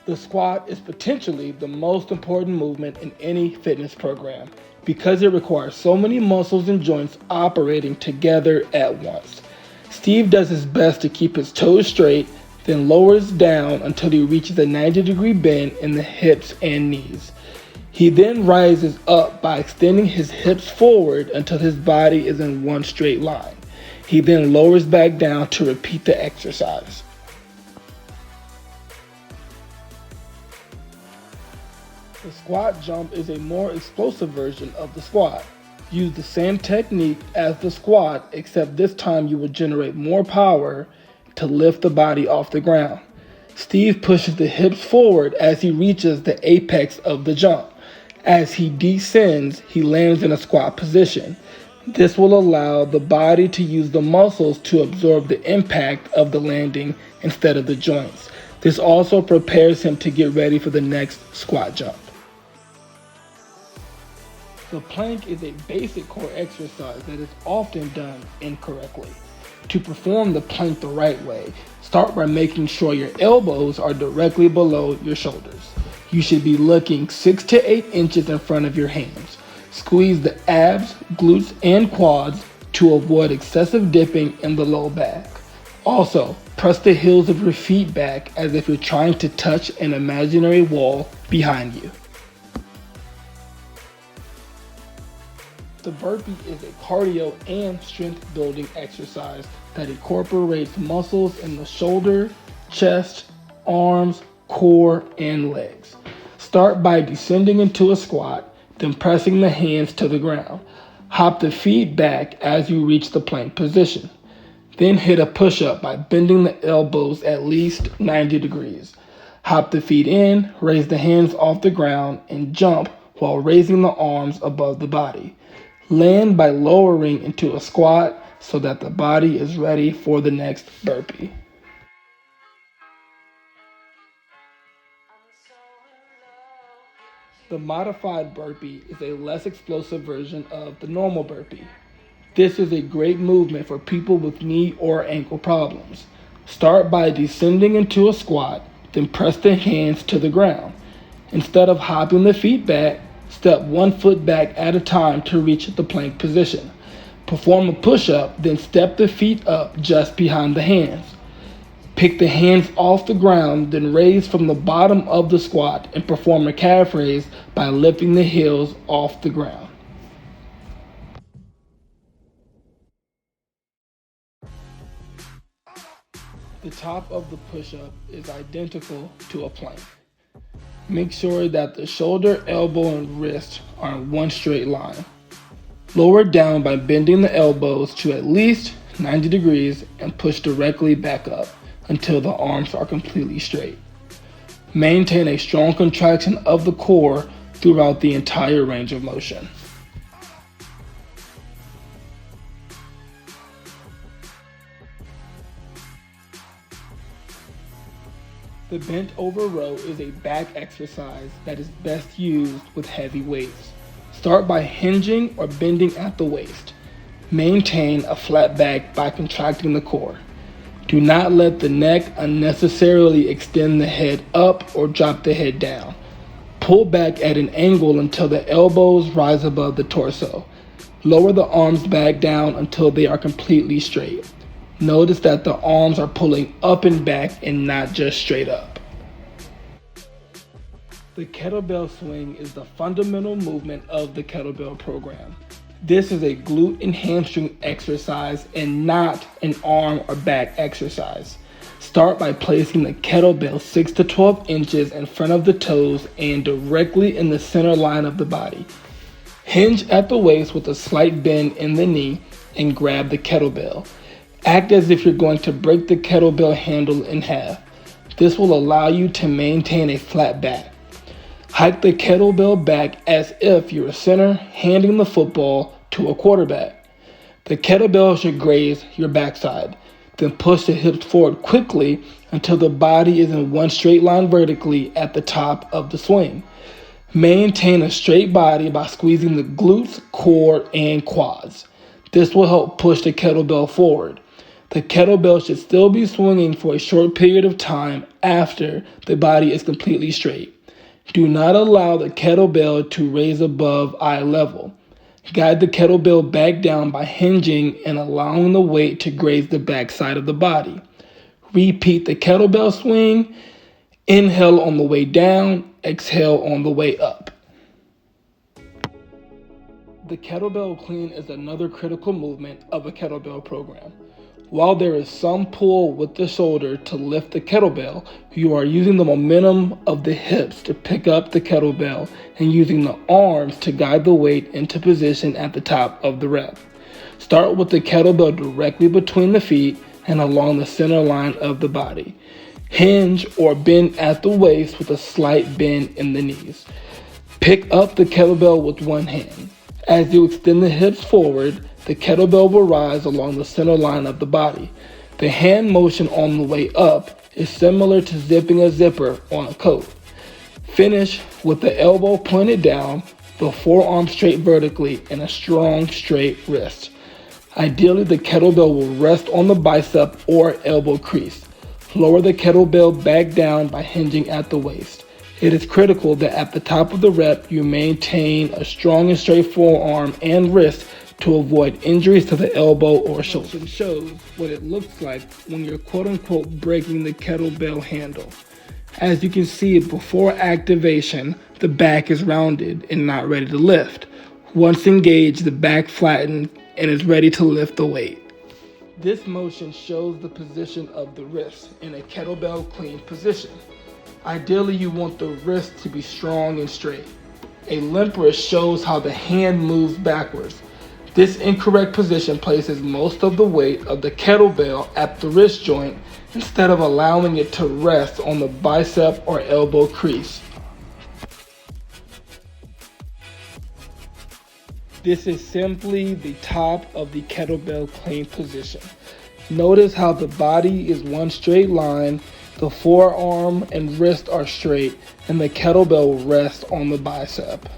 The squat is potentially the most important movement in any fitness program because it requires so many muscles and joints operating together at once. Steve does his best to keep his toes straight, then lowers down until he reaches a 90-degree bend in the hips and knees. He then rises up by extending his hips forward until his body is in one straight line. He then lowers back down to repeat the exercise. The squat jump is a more explosive version of the squat. Use the same technique as the squat, except this time you will generate more power to lift the body off the ground. Steve pushes the hips forward as he reaches the apex of the jump. As he descends, he lands in a squat position. This will allow the body to use the muscles to absorb the impact of the landing instead of the joints. This also prepares him to get ready for the next squat jump. The plank is a basic core exercise that is often done incorrectly. To perform the plank the right way, start by making sure your elbows are directly below your shoulders. You should be looking 6 to 8 inches in front of your hands. Squeeze the abs, glutes, and quads to avoid excessive dipping in the low back. Also, press the heels of your feet back as if you're trying to touch an imaginary wall behind you. The burpee is a cardio and strength building exercise that incorporates muscles in the shoulder, chest, arms, core, and legs. Start by descending into a squat, then pressing the hands to the ground. Hop the feet back as you reach the plank position. Then hit a push-up by bending the elbows at least 90 degrees. Hop the feet in, raise the hands off the ground, and jump while raising the arms above the body. Land by lowering into a squat so that the body is ready for the next burpee. The modified burpee is a less explosive version of the normal burpee. This is a great movement for people with knee or ankle problems. Start by descending into a squat, then press the hands to the ground. Instead of hopping the feet back, step 1 foot back at a time to reach the plank position. Perform a push-up, then step the feet up just behind the hands. Pick the hands off the ground, then raise from the bottom of the squat and perform a calf raise by lifting the heels off the ground. The top of the push-up is identical to a plank. Make sure that the shoulder, elbow, and wrist are in one straight line. Lower down by bending the elbows to at least 90 degrees and push directly back up until the arms are completely straight. Maintain a strong contraction of the core throughout the entire range of motion. The bent over row is a back exercise that is best used with heavy weights. Start by hinging or bending at the waist. Maintain a flat back by contracting the core. Do not let the neck unnecessarily extend the head up or drop the head down. Pull back at an angle until the elbows rise above the torso. Lower the arms back down until they are completely straight. Notice that the arms are pulling up and back and not just straight up. The kettlebell swing is the fundamental movement of the kettlebell program. This is a glute and hamstring exercise and not an arm or back exercise. Start by placing the kettlebell 6 to 12 inches in front of the toes and directly in the center line of the body. Hinge at the waist with a slight bend in the knee and grab the kettlebell. Act as if you're going to break the kettlebell handle in half. This will allow you to maintain a flat back. Hike the kettlebell back as if you're a center handing the football to a quarterback. The kettlebell should graze your backside. Then push the hips forward quickly until the body is in one straight line vertically at the top of the swing. Maintain a straight body by squeezing the glutes, core, and quads. This will help push the kettlebell forward. The kettlebell should still be swinging for a short period of time after the body is completely straight. Do not allow the kettlebell to raise above eye level. Guide the kettlebell back down by hinging and allowing the weight to graze the back side of the body. Repeat the kettlebell swing. Inhale on the way down, exhale on the way up. The kettlebell clean is another critical movement of a kettlebell program. While there is some pull with the shoulder to lift the kettlebell, you are using the momentum of the hips to pick up the kettlebell and using the arms to guide the weight into position at the top of the rep. Start with the kettlebell directly between the feet and along the center line of the body. Hinge or bend at the waist with a slight bend in the knees. Pick up the kettlebell with one hand. As you extend the hips forward, the kettlebell will rise along the center line of the body. The hand motion on the way up is similar to zipping a zipper on a coat. Finish with the elbow pointed down, the forearm straight vertically, and a strong straight wrist. Ideally, the kettlebell will rest on the bicep or elbow crease. Lower the kettlebell back down by hinging at the waist. It is critical that at the top of the rep, you maintain a strong and straight forearm and wrist to avoid injuries to the elbow or shoulder. It shows what it looks like when you're quote-unquote breaking the kettlebell handle. As you can see, before activation, the back is rounded and not ready to lift. Once engaged, the back flattens and is ready to lift the weight. This motion shows the position of the wrist in a kettlebell clean position. Ideally, you want the wrist to be strong and straight. A limp wrist shows how the hand moves backwards. This incorrect position places most of the weight of the kettlebell at the wrist joint instead of allowing it to rest on the bicep or elbow crease. This is simply the top of the kettlebell clean position. Notice how the body is one straight line, the forearm and wrist are straight, and the kettlebell rests on the bicep.